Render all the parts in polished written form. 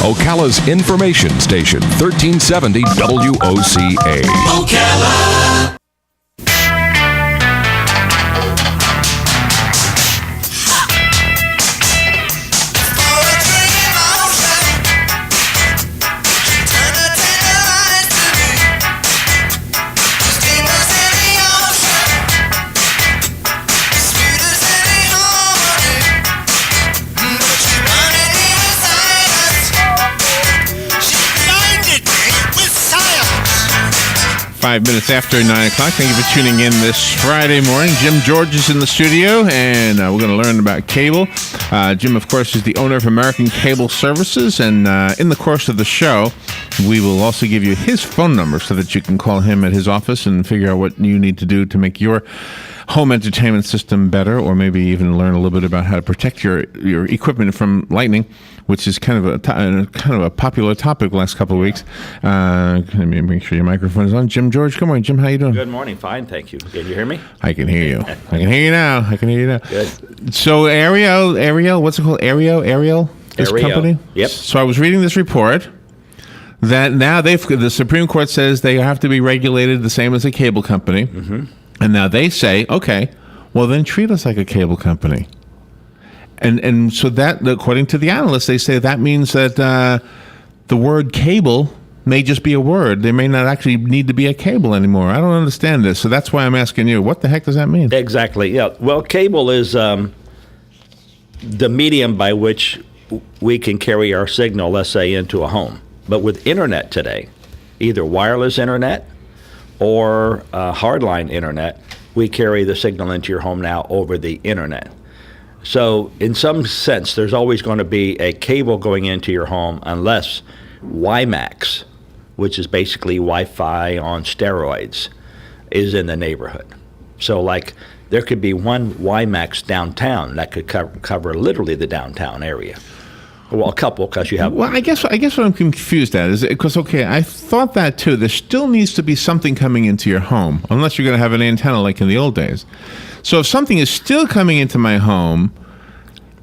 Ocala's information station, 1370 WOCA. Ocala. 5 minutes after 9 o'clock. Thank you for tuning in this Friday morning. Jim George is in the studio, and we're going to learn about cable. Jim, of course, is the owner of American Cable Services, and in the course of the show, we will also give you his phone number so that you can call him at his office and figure out what you need to do to make your home entertainment system better, or maybe even learn a little bit about how to protect your equipment from lightning, which is kind of a popular topic the last couple of weeks. Let me make sure your microphone is on. Jim George, good morning. Jim, how you doing? Good morning. Fine, thank you. Can you hear me? I can hear you. I can hear you now. Good. So Ariel, what's it called? Ariel, this company? Yep. So I was reading this report that now the Supreme Court says they have to be regulated the same as a cable company. Mm-hmm. And now they say, okay, well then treat us like a cable company. And so that, according to the analysts, they say that means that the word cable may just be a word. There may not actually need to be a cable anymore. I don't understand this. So that's why I'm asking you, what the heck does that mean? Exactly, yeah. Well, cable is the medium by which we can carry our signal, let's say, into a home. But with internet today, either wireless internet or hardline internet, we carry the signal into your home now over the internet. So in some sense, there's always going to be a cable going into your home unless WiMAX, which is basically Wi-Fi on steroids, is in the neighborhood. So like there could be one WiMAX downtown that could cover literally the downtown area. Well, a couple, because you have... Well, I guess what I'm confused at is, because, okay, I thought that too. There still needs to be something coming into your home, unless you're going to have an antenna like in the old days. So if something is still coming into my home,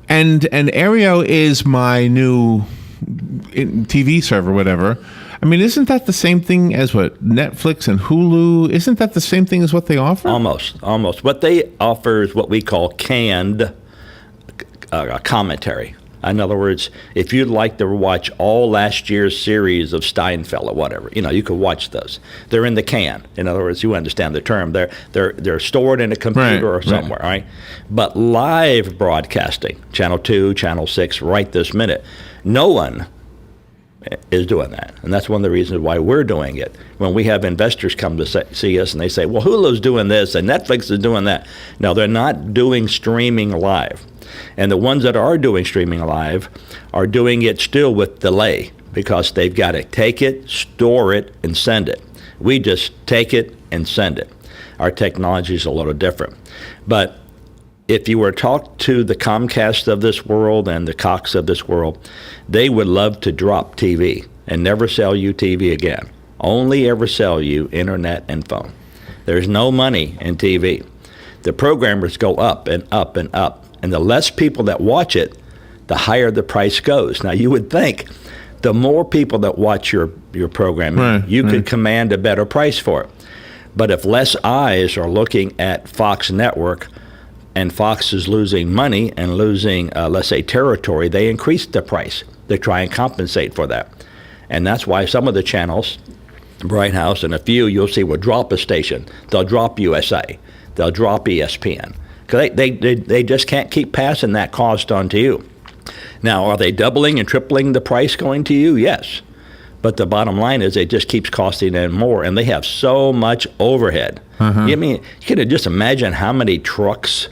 and Aereo is my new TV server, whatever, I mean, isn't that the same thing as what Netflix and Hulu? Isn't that the same thing as what they offer? Almost. What they offer is what we call canned commentary. In other words, if you'd like to watch all last year's series of Steinfeld or whatever, you could watch those. They're in the can. In other words, you understand the term. They're stored in a computer or somewhere, right? But live broadcasting, Channel 2, Channel 6, right this minute, no one is doing that. And that's one of the reasons why we're doing it. When we have investors come to see us and they say, well, Hulu's doing this and Netflix is doing that. No, they're not doing streaming live. And the ones that are doing streaming live are doing it still with delay because they've got to take it, store it, and send it. We just take it and send it. Our technology is a little different. But if you were to talk to the Comcast of this world and the Cox of this world, they would love to drop TV and never sell you TV again. Only ever sell you internet and phone. There's no money in TV. The programmers go up and up and up. And the less people that watch it, the higher the price goes. Now, you would think the more people that watch your programming, you could command a better price for it. But if less eyes are looking at Fox Network and Fox is losing money and losing, let's say, territory, they increase the price. They try and compensate for that. And that's why some of the channels, Bright House and a few, you'll see will drop a station. They'll drop USA. They'll drop ESPN. Because they just can't keep passing that cost on to you. Now, are they doubling and tripling the price going to you? Yes. But the bottom line is it just keeps costing them more, and they have so much overhead. You can just imagine how many trucks,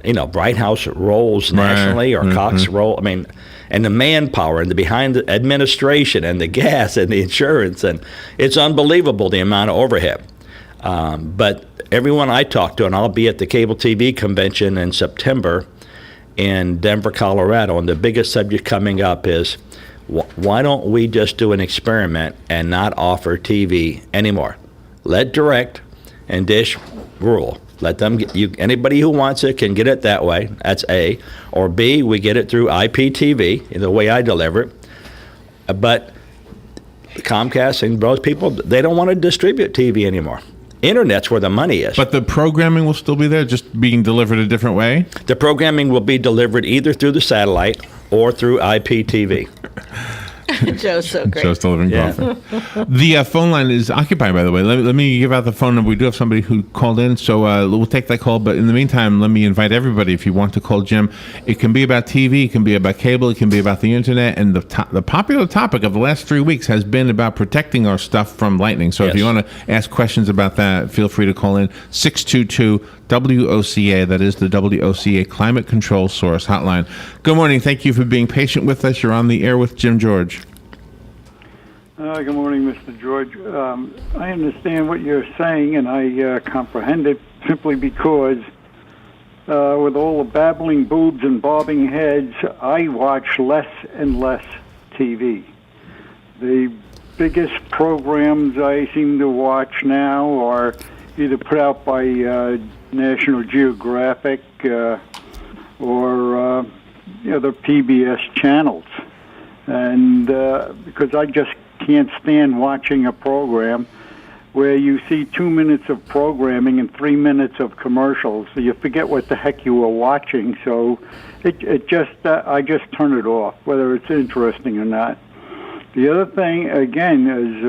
Bright House rolls nationally or Cox roll. I mean, and the manpower and the behind the administration and the gas and the insurance, and it's unbelievable the amount of overhead. But everyone I talk to, and I'll be at the Cable TV convention in September in Denver, Colorado, and the biggest subject coming up is why don't we just do an experiment and not offer TV anymore? Let Direct and Dish rule. Let them anybody who wants it can get it that way. That's A. Or B, we get it through IPTV, the way I deliver it. But Comcast and those people, they don't want to distribute TV anymore. Internet's where the money is. But the programming will still be there, just being delivered a different way? The programming will be delivered either through the satellite or through IPTV. Joe's so great. Joe's delivering coffee. The phone line is occupied, by the way. Let me give out the phone number. We do have somebody who called in, so we'll take that call. But in the meantime, let me invite everybody, if you want to call Jim. It can be about TV, it can be about cable, it can be about the internet. And the popular topic of the last 3 weeks has been about protecting our stuff from lightning. So if you want to ask questions about that, feel free to call in 622-WOCA. That is the WOCA Climate Control Source Hotline. Good morning. Thank you for being patient with us. You're on the air with Jim George. Good morning, Mr. George. I understand what you're saying, and I comprehend it simply because with all the babbling boobs and bobbing heads, I watch less and less TV. The biggest programs I seem to watch now are either put out by National Geographic or other PBS channels. And because I just can't stand watching a program where you see 2 minutes of programming and 3 minutes of commercials, so you forget what the heck you were watching. So it just I just turn it off, whether it's interesting or not. The other thing again is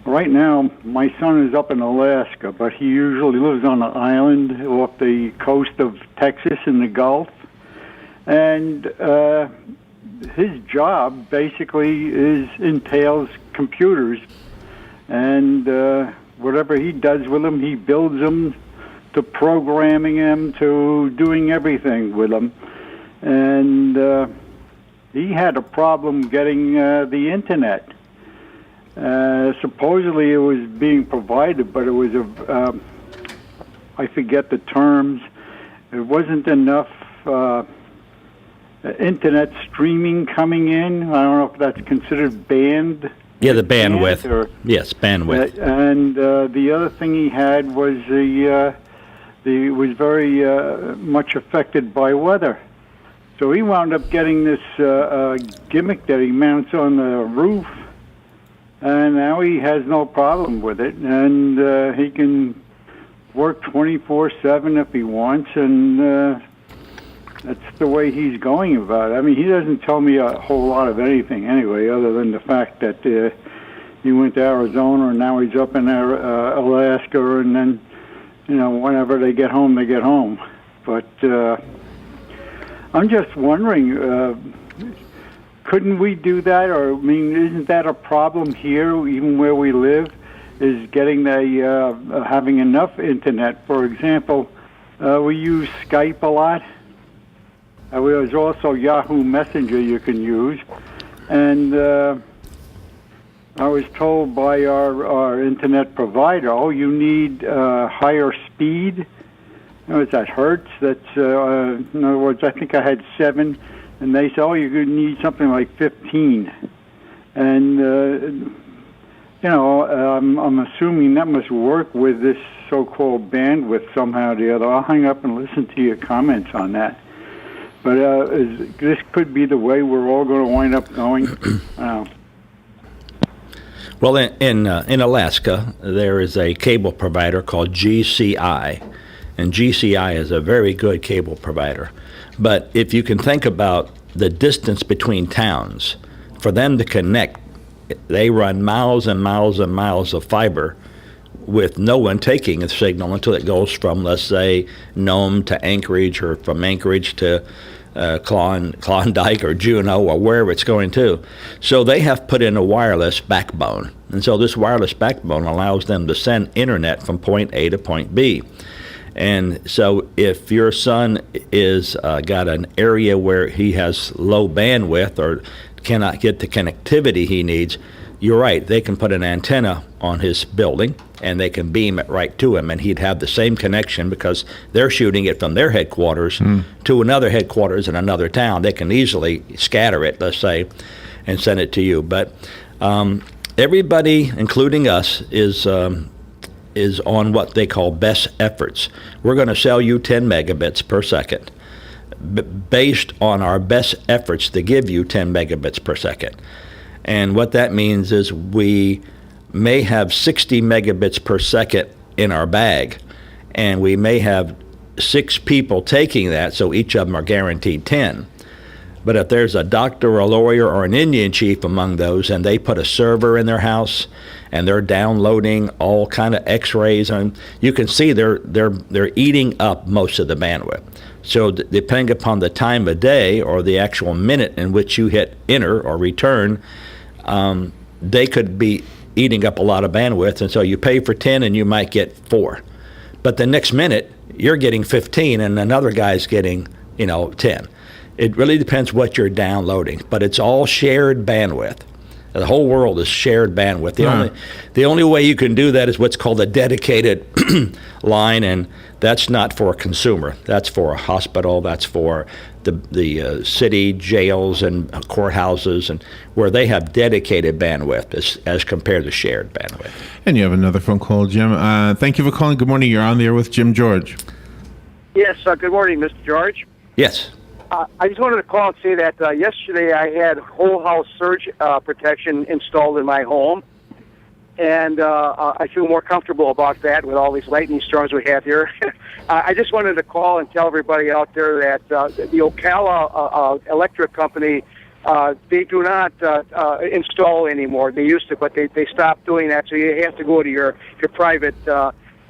right now my son is up in Alaska, but he usually lives on an island off the coast of Texas in the Gulf, and his job basically entails computers, and whatever he does with them, he builds them, to programming them, to doing everything with them. And he had a problem getting the internet. Supposedly it was being provided, but it was I forget the terms. It wasn't enough internet streaming coming in. I don't know if that's considered band. Yeah, the bandwidth. Yes, bandwidth. And the other thing he had was he was very much affected by weather. So he wound up getting this gimmick that he mounts on the roof, and now he has no problem with it, and he can work 24/7 if he wants, and that's the way he's going about it. I mean, he doesn't tell me a whole lot of anything anyway, other than the fact that he went to Arizona and now he's up in Alaska, and then, whenever they get home, they get home. But I'm just wondering, couldn't we do that? Or, I mean, isn't that a problem here, even where we live, is getting having enough internet? For example, we use Skype a lot. There's also Yahoo Messenger you can use. And I was told by our internet provider, you need higher speed. Is that hertz? That's, in other words, I think I had 7, and they said, you need something like 15. And, I'm assuming that must work with this so-called bandwidth somehow or the other. I'll hang up and listen to your comments on that. But this could be the way we're all going to wind up going. Well, in Alaska, there is a cable provider called GCI, and GCI is a very good cable provider. But if you can think about the distance between towns, for them to connect, they run miles and miles and miles of fiber with no one taking a signal until it goes from, let's say, Nome to Anchorage, or from Anchorage to Klondike or Juneau, or wherever it's going to. So they have put in a wireless backbone. And so this wireless backbone allows them to send internet from point A to point B. And so if your son is got an area where he has low bandwidth or cannot get the connectivity he needs, you're right, they can put an antenna on his building and they can beam it right to him, and he'd have the same connection because they're shooting it from their headquarters to another headquarters in another town. They can easily scatter it, let's say, and send it to you. But everybody, including us, is on what they call best efforts. We're going to sell you 10 megabits per second. based on our best efforts to give you 10 megabits per second. And what that means is we may have 60 megabits per second in our bag, and we may have 6 people taking that, so each of them are guaranteed 10. But if there's a doctor or a lawyer or an Indian chief among those, and they put a server in their house and they're downloading all kind of X-rays, and you can see they're eating up most of the bandwidth. So depending upon the time of day or the actual minute in which you hit enter or return, they could be eating up a lot of bandwidth, and so you pay for 10 and you might get 4. But the next minute you're getting 15 and another guy's getting 10. It really depends what you're downloading, but it's all shared bandwidth. The whole world is shared bandwidth. The only way you can do that is what's called a dedicated line, and that's not for a consumer. That's for a hospital. That's for the city jails and courthouses, and where they have dedicated bandwidth as compared to shared bandwidth. And you have another phone call, Jim. Thank you for calling. Good morning. You're on the air with Jim George. Yes, good morning, Mr. George. Yes. I just wanted to call and say that yesterday I had whole house surge protection installed in my home, and I feel more comfortable about that with all these lightning storms we have here. I just wanted to call and tell everybody out there that the Ocala Electric Company, they do not install anymore. They used to, but they stopped doing that, so you have to go to your private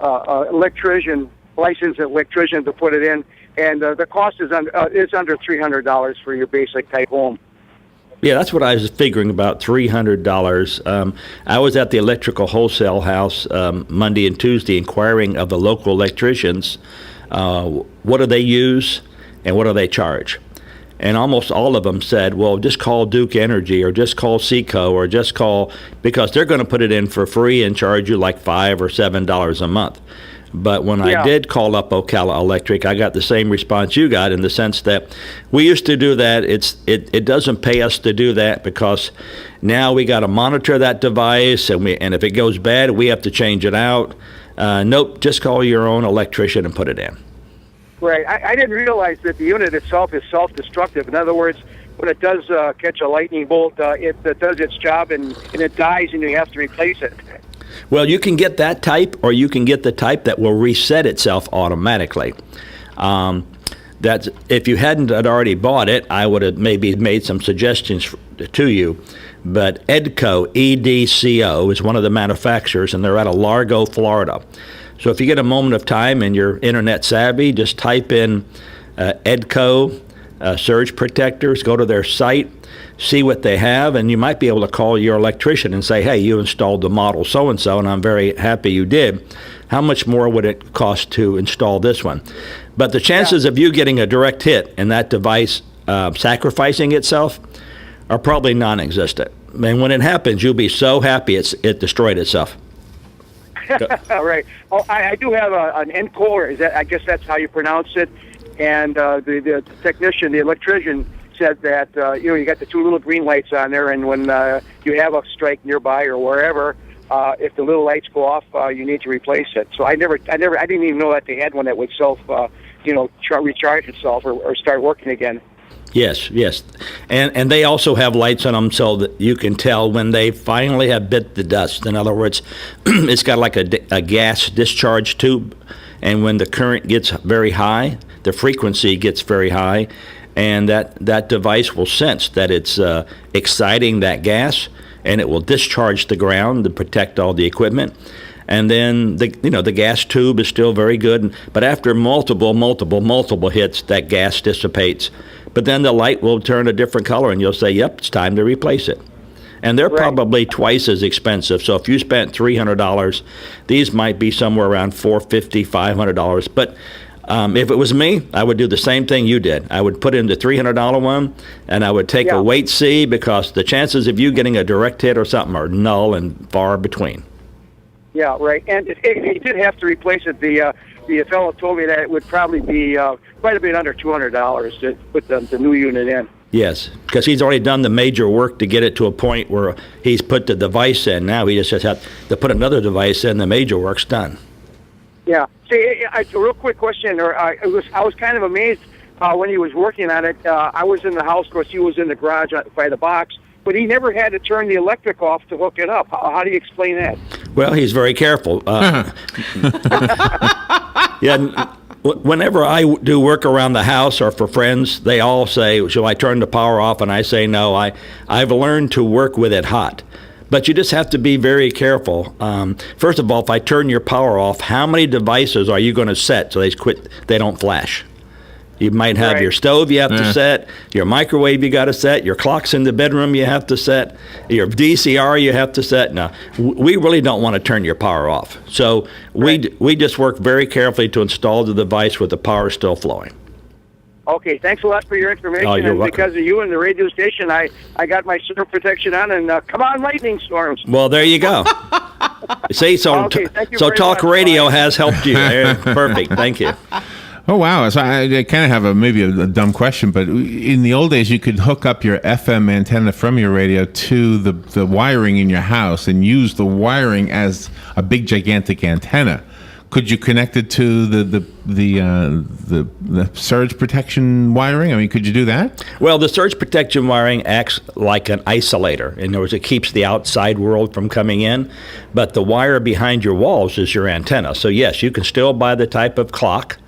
electrician, licensed electrician to put it in. And the cost is under $300 for your basic type home. Yeah, that's what I was figuring, about $300. I was at the electrical wholesale house Monday and Tuesday inquiring of the local electricians, what do they use and what do they charge? And almost all of them said, well, just call Duke Energy or just call Seco or just call, because they're going to put it in for free and charge you like $5 or $7 a month. But when I did call up Ocala Electric, I got the same response you got, in the sense that we used to do that. It doesn't pay us to do that, because now we got to monitor that device, and if it goes bad, we have to change it out. Nope, just call your own electrician and put it in. Right. I didn't realize that the unit itself is self-destructive. In other words, when it does catch a lightning bolt, it does its job and it dies, and you have to replace it. Well, you can get that type, or you can get the type that will reset itself automatically. That's, if you hadn't already bought it, I would have maybe made some suggestions to you. But Edco, EDCO, is one of the manufacturers, and they're out of Largo, Florida. So if you get a moment of time and you're internet savvy, just type in Edco surge protectors, go to their site, see what they have, and you might be able to call your electrician and say, hey, you installed the model so-and-so, and I'm very happy you did. How much more would it cost to install this one? But the chances of you getting a direct hit and that device sacrificing itself are probably non-existent. And when it happens, you'll be so happy it destroyed itself. Right. Oh, I do have an Encore. I guess that's how you pronounce it. And the technician, the electrician, said that you got the 2 little green lights on there, and when you have a strike nearby or wherever, if the little lights go off, you need to replace it. So I didn't even know that they had one that would recharge itself or start working again. Yes, and they also have lights on them so that you can tell when they finally have bit the dust. In other words, it's got like a gas discharge tube, and when the current gets very high, the frequency gets very high, and that device will sense that it's exciting that gas, and it will discharge the ground to protect all the equipment. And then the gas tube is still very good, but after multiple hits, that gas dissipates. But then the light will turn a different color, and you'll say, yep, it's time to replace it. And they're probably twice as expensive. So if you spent $300, these might be somewhere around $450, $500. But if it was me, I would do the same thing you did. I would put in the $300 one, and I would take a wait see, because the chances of you getting a direct hit or something are null and far between. Yeah, right. And if you did have to replace it, the fellow told me that it would probably be quite a bit under $200 to put the new unit in. Yes, because he's already done the major work to get it to a point where he's put the device in. Now he just has to put another device in. The major work's done. Yeah. See, a real quick question. I was kind of amazed when he was working on it. I was in the house, of course, he was in the garage by the box, but he never had to turn the electric off to hook it up. How do you explain that? Well, he's very careful. Yeah. Whenever I do work around the house or for friends, they all say, "Shall I turn the power off?" And I say, "No. I've learned to work with it hot." But you just have to be very careful. First of all, if I turn your power off, how many devices are you going to set so they don't flash? You might have your stove you have to set, your microwave you got to set, your clocks in the bedroom you have to set, your VCR you have to set. Now, we really don't want to turn your power off. So we just work very carefully to install the device with the power still flowing. Okay, thanks a lot for your information. Oh, you're and welcome. Because of you and the radio station, I got my surf protection on, and come on, lightning storms. Well, there you go. See, so thank you so very talk much. radio Bye. has helped you. Perfect. Thank you. Oh, wow. So I kind of have maybe a dumb question, but in the old days, you could hook up your FM antenna from your radio to the wiring in your house and use the wiring as a big, gigantic antenna. Could you connect it to the surge protection wiring? I mean, could you do that? Well, the surge protection wiring acts like an isolator. In other words, it keeps the outside world from coming in, but the wire behind your walls is your antenna. So yes, you can still buy the type of clock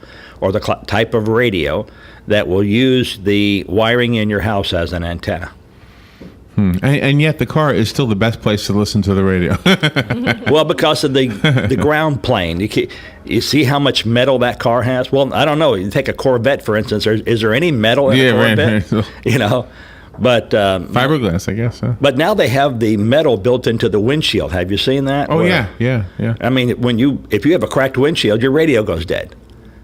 or the type of radio that will use the wiring in your house as an antenna. And yet the car is still the best place to listen to the radio. Well, because of the ground plane. You see how much metal that car has? Well, I don't know. You take a Corvette, for instance. Is there any metal in a Corvette? Right. You know, but fiberglass, I guess. Huh? But now they have the metal built into the windshield. Have you seen that? Oh, yeah. I mean, if you have a cracked windshield, your radio goes dead.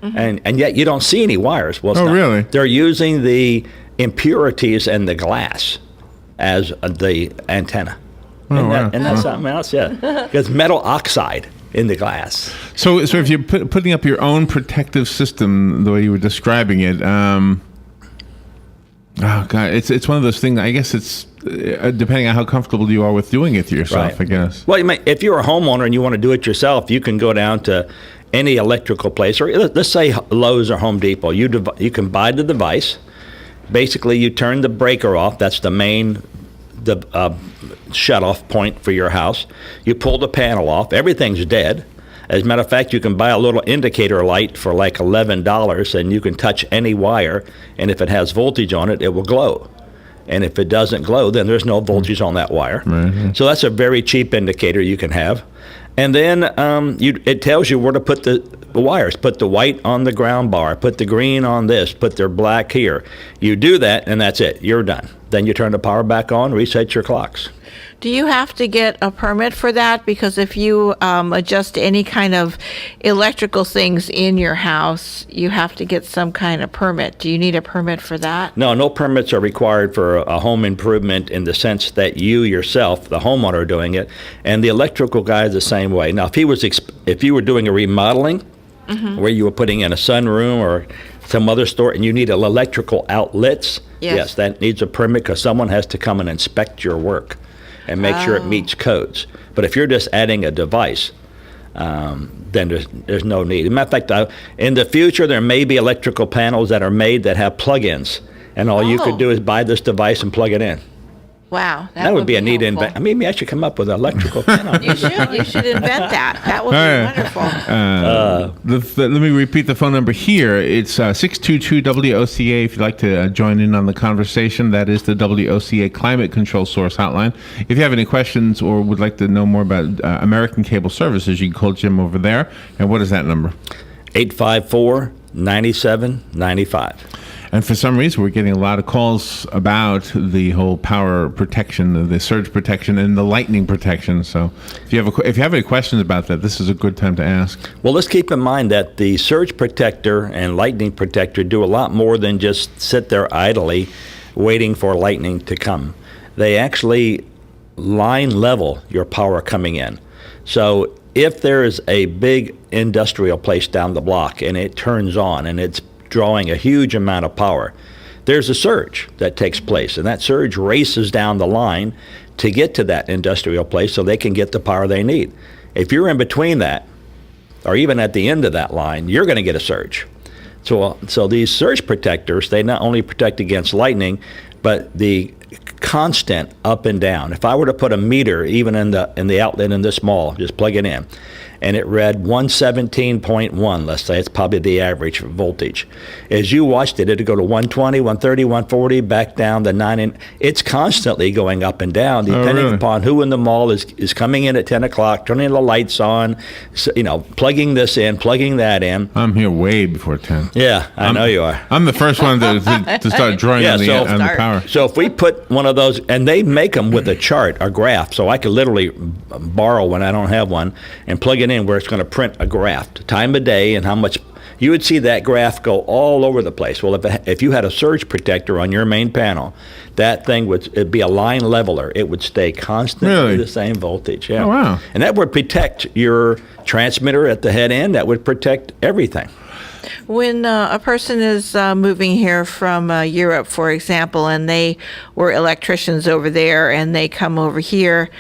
And yet you don't see any wires. Well, really? They're using the impurities in the glass as the antenna. Wow. And that's something else, yeah. Because metal oxide in the glass. So if you're putting up your own protective system, the way you were describing it, oh God, it's one of those things. I guess it's depending on how comfortable you are with doing it to yourself. Right. I guess. Well, if you're a homeowner and you want to do it yourself, you can go down to any electrical place, or let's say Lowe's or Home Depot. You can buy the device. Basically, you turn the breaker off. That's the main shut-off point for your house. You pull the panel off. Everything's dead. As a matter of fact, you can buy a little indicator light for like $11, and you can touch any wire, and if it has voltage on it, it will glow. And if it doesn't glow, then there's no voltage on that wire. Right. So that's a very cheap indicator you can have. And then it tells you where to put the wires. Put the white on the ground bar. Put the green on this. Put the black here. You do that, and that's it. You're done. Then you turn the power back on, reset your clocks. Do you have to get a permit for that? Because if you adjust any kind of electrical things in your house, you have to get some kind of permit. Do you need a permit for that? No permits are required for a home improvement in the sense that you yourself, the homeowner, are doing it, and the electrical guy is the same way. Now, if you were doing a remodeling where you were putting in a sunroom or some other store and you need electrical outlets, yes, that needs a permit because someone has to come and inspect your work and make sure it meets codes. But if you're just adding a device, then there's no need. As a matter of fact, in the future, there may be electrical panels that are made that have plug-ins, and all you could do is buy this device and plug it in. Wow, That would be a neat invention. Maybe I should come up with an electrical panel. You should invent that. That would be wonderful. Let me repeat the phone number here. It's 622-WOCA if you'd like to join in on the conversation. That is the WOCA Climate Control Source Hotline. If you have any questions or would like to know more about American Cable Services, you can call Jim over there. And what is that number? 854-9795. And for some reason, we're getting a lot of calls about the whole power protection, the surge protection, and the lightning protection. So if you have any questions about that, this is a good time to ask. Well, let's keep in mind that the surge protector and lightning protector do a lot more than just sit there idly waiting for lightning to come. They actually line level your power coming in. So if there is a big industrial place down the block and it turns on and it's drawing a huge amount of power, there's a surge that takes place, and that surge races down the line to get to that industrial place so they can get the power they need. If you're in between that, or even at the end of that line, you're going to get a surge. So these surge protectors, they not only protect against lightning, but the constant up and down. If I were to put a meter even in the outlet in this mall, just plug it in, and it read 117.1, let's say, it's probably the average voltage. As you watched it, it'd go to 120, 130, 140, back down to 9. And it's constantly going up and down, depending upon who in the mall is coming in at 10 o'clock, turning the lights on, plugging this in, plugging that in. I'm here way before 10. Yeah, I know you are. I'm the first one to start drawing on the power. So if we put one of those, and they make them with a chart, a graph, so I could literally borrow when I don't have one and plug it in where it's going to print a graph, time of day and how much. You would see that graph go all over the place. Well, if you had a surge protector on your main panel, that thing it'd be a line leveler. It would stay constantly the same voltage. Yeah. Oh, wow. And that would protect your transmitter at the head end. That would protect everything. When a person is moving here from Europe, for example, and they were electricians over there and they come over here,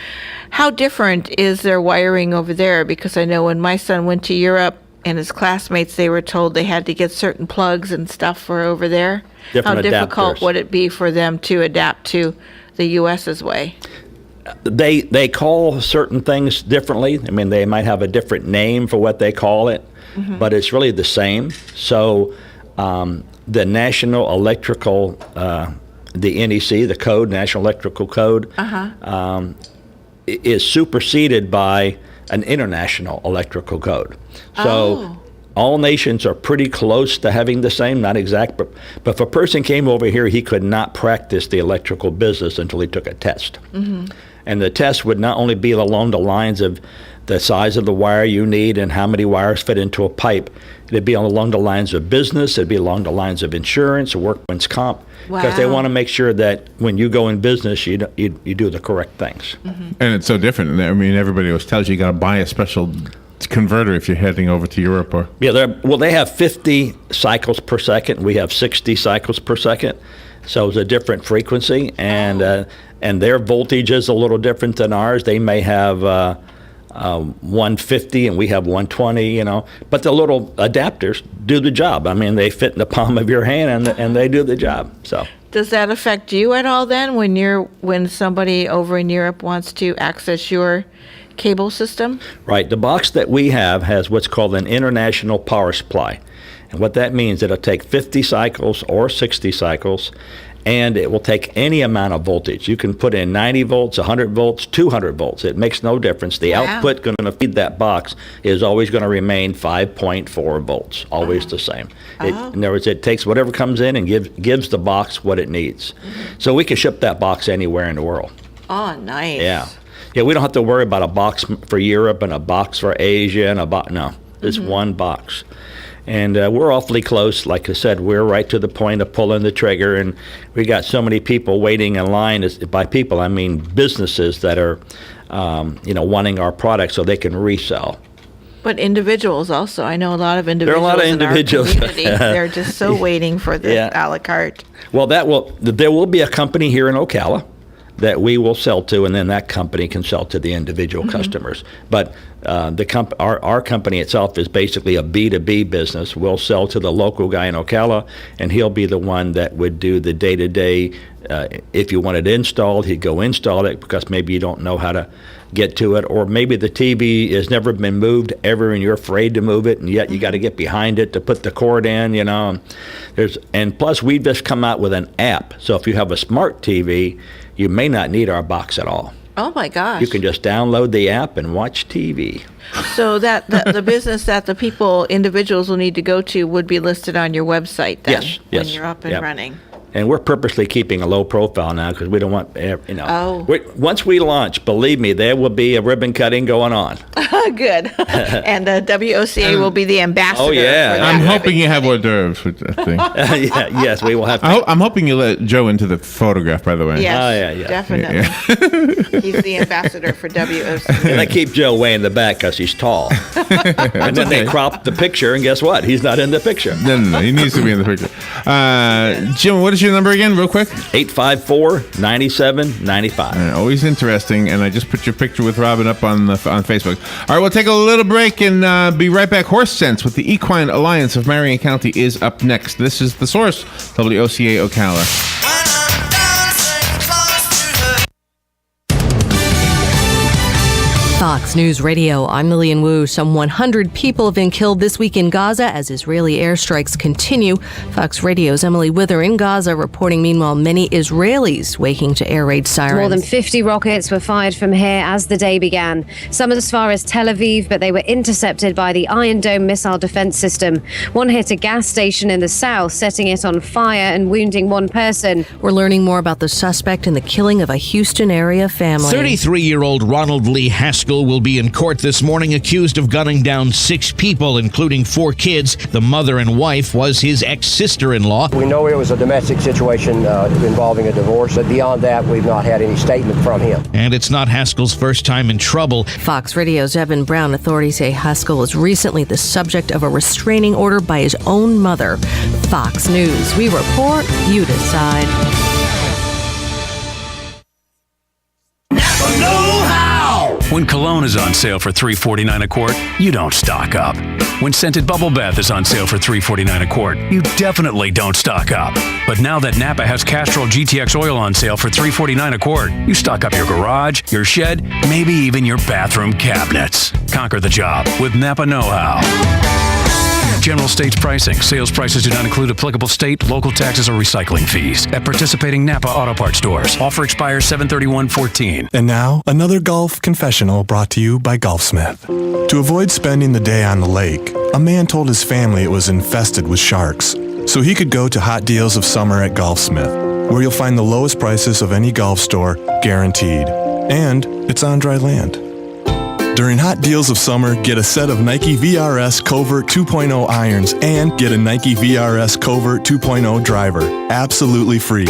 how different is their wiring over there? Because I know when my son went to Europe and his classmates, they were told they had to get certain plugs and stuff for over there. Different how difficult adapters. would it be for them to adapt to the U.S.'s way? They call certain things differently. I mean, they might have a different name for what they call it, but it's really the same. So the National Electrical, the NEC, the code, National Electrical Code, is superseded by an international electrical code. So all nations are pretty close to having the same, not exact, but if a person came over here, he could not practice the electrical business until he took a test. And the test would not only be along the lines of the size of the wire you need and how many wires fit into a pipe. It'd be along the lines of business. It'd be along the lines of insurance or workman's comp. Because they want to make sure that when you go in business, you do the correct things. And it's so different. I mean, everybody always tells you got to buy a special converter if you're heading over to Europe. Or they have 50 cycles per second. We have 60 cycles per second. So it's a different frequency. And their voltage is a little different than ours. They may have 150 and we have 120, but the little adapters do the job. I mean, they fit in the palm of your hand and they do the job. So does that affect you at all then when somebody over in Europe wants to access your cable system? Right. The box that we have has what's called an international power supply. And what that means, it'll take 50 cycles or 60 cycles, and it will take any amount of voltage. You can put in 90 volts, 100 volts, 200 volts. It makes no difference. The output going to feed that box is always going to remain 5.4 volts, always the same. In other words, it takes whatever comes in and gives the box what it needs. So we can ship that box anywhere in the world. Oh, nice. Yeah. Yeah, we don't have to worry about a box for Europe and a box for Asia and a box. No, it's one box. And we're awfully close. Like I said, we're right to the point of pulling the trigger, and we got so many people waiting in line. By people, I mean businesses that are, wanting our product so they can resell. But individuals also. I know a lot of individuals. There are a lot of individuals. In our community. They're just so waiting for this a la carte. Well, there will be a company here in Ocala that we will sell to, and then that company can sell to the individual customers. But our company itself is basically a B2B business. We'll sell to the local guy in Ocala, and he'll be the one that would do the day-to-day. If you want it installed, he'd go install it because maybe you don't know how to get to it, or maybe the TV has never been moved ever and you're afraid to move it, and yet you got to get behind it to put the cord in, and plus we just come out with an app. So if you have a smart TV, you may not need our box at all. Oh my gosh. You can just download the app and watch TV. So that the business that the individuals will need to go to would be listed on your website then when you're up and running. And we're purposely keeping a low profile now because we don't want, once we launch, believe me, there will be a ribbon cutting going on. Good. And WOCA will be the ambassador. Oh, yeah. I'm hoping you have hors d'oeuvres with that thing. Yes, we will have to. I'm hoping you let Joe into the photograph, by the way. Yes, definitely. Yeah. He's the ambassador for WOCA. And they keep Joe way in the back because he's tall. And then they crop the picture, and guess what? He's not in the picture. No. He needs to be in the picture. Jim, what is your number again, real quick? 854-9795. Always interesting, and I just put your picture with Robin up on Facebook. All right, we'll take a little break and be right back. Horse Sense with the Equine Alliance of Marion County is up next. This is The Source, WOCA Ocala. Fox News Radio, I'm Lillian Wu. Some 100 people have been killed this week in Gaza as Israeli airstrikes continue. Fox Radio's Emily Wither in Gaza reporting, meanwhile, many Israelis waking to air raid sirens. More than 50 rockets were fired from here as the day began. Some as far as Tel Aviv, but they were intercepted by the Iron Dome missile defense system. One hit a gas station in the south, setting it on fire and wounding one person. We're learning more about the suspect in the killing of a Houston area family. 33-year-old Ronald Lee Haskell will be in court this morning accused of gunning down 6 people, including 4 kids. The mother and wife was his ex-sister-in-law. We know it was a domestic situation involving a divorce, but beyond that, we've not had any statement from him. And it's not Haskell's first time in trouble. Fox Radio's Evan Brown. Authorities say Haskell was recently the subject of a restraining order by his own mother. Fox News. We report, you decide. When cologne is on sale for $3.49 a quart, you don't stock up. When scented bubble bath is on sale for $3.49 a quart, you definitely don't stock up. But now that Napa has Castrol GTX oil on sale for $3.49 a quart, you stock up your garage, your shed, maybe even your bathroom cabinets. Conquer the job with Napa Know-How. General states pricing. Sales prices do not include applicable state, local taxes, or recycling fees at participating Napa Auto Parts stores. Offer expires 7/31/14. And now, another golf confessional brought to you by Golfsmith. To avoid spending the day on the lake, a man told his family it was infested with sharks, so he could go to Hot Deals of Summer at Golfsmith, where you'll find the lowest prices of any golf store, guaranteed. And it's on dry land. During Hot Deals of Summer, get a set of Nike VRS Covert 2.0 irons and get a Nike VRS Covert 2.0 driver. Absolutely free.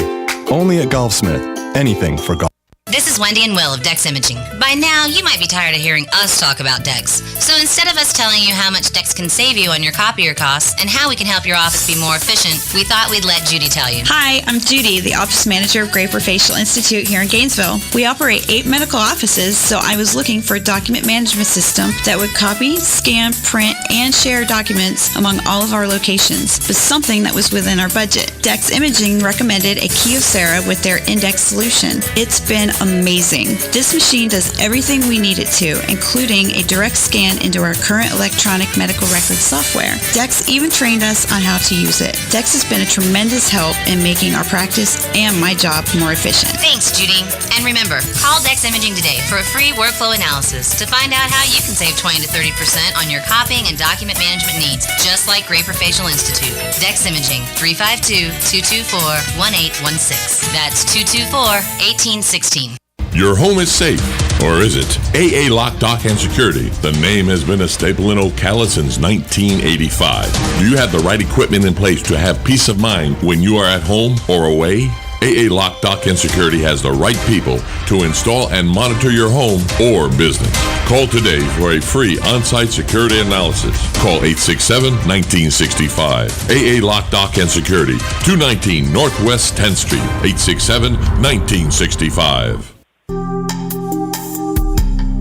Only at Golfsmith. Anything for golf. This is Wendy and Will of Dex Imaging. By now, you might be tired of hearing us talk about Dex. So instead of us telling you how much Dex can save you on your copier costs and how we can help your office be more efficient, we thought we'd let Judy tell you. Hi, I'm Judy, the office manager of Graper Facial Institute here in Gainesville. We operate 8 medical offices, so I was looking for a document management system that would copy, scan, print, and share documents among all of our locations, but something that was within our budget. Dex Imaging recommended a Kyocera with their Index solution. It's been amazing. This machine does everything we need it to, including a direct scan into our current electronic medical record software. Dex even trained us on how to use it. Dex has been a tremendous help in making our practice and my job more efficient. Thanks, Judy. And remember, call Dex Imaging today for a free workflow analysis to find out how you can save 20 to 30% on your copying and document management needs, just like Graper Facial Institute. Dex Imaging, 352-224-1816. That's 224-1816. Your home is safe, or is it? AA Lock, Dock, and Security. The name has been a staple in Ocala since 1985. Do you have the right equipment in place to have peace of mind when you are at home or away? AA Lock, Dock, and Security has the right people to install and monitor your home or business. Call today for a free on-site security analysis. Call 867-1965. AA Lock, Dock, and Security, 219 Northwest 10th Street, 867-1965.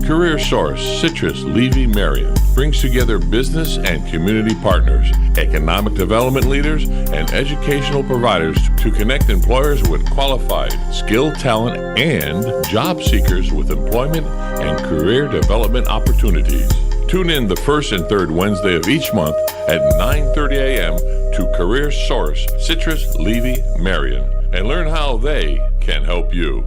Career Source, Citrus, Levy, Marion brings together business and community partners, economic development leaders, and educational providers to connect employers with qualified, skilled talent and job seekers with employment and career development opportunities. Tune in the first and third Wednesday of each month at 9:30 a.m. to Career Source, Citrus, Levy, Marion, and learn how they can help you.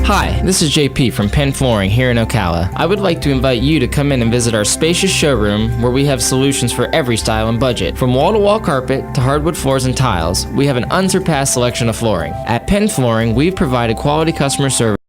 Hi, this is JP from Penn Flooring here in Ocala. I would like to invite you to come in and visit our spacious showroom where we have solutions for every style and budget. From wall-to-wall carpet to hardwood floors and tiles, we have an unsurpassed selection of flooring. At Penn Flooring, we've provided quality customer service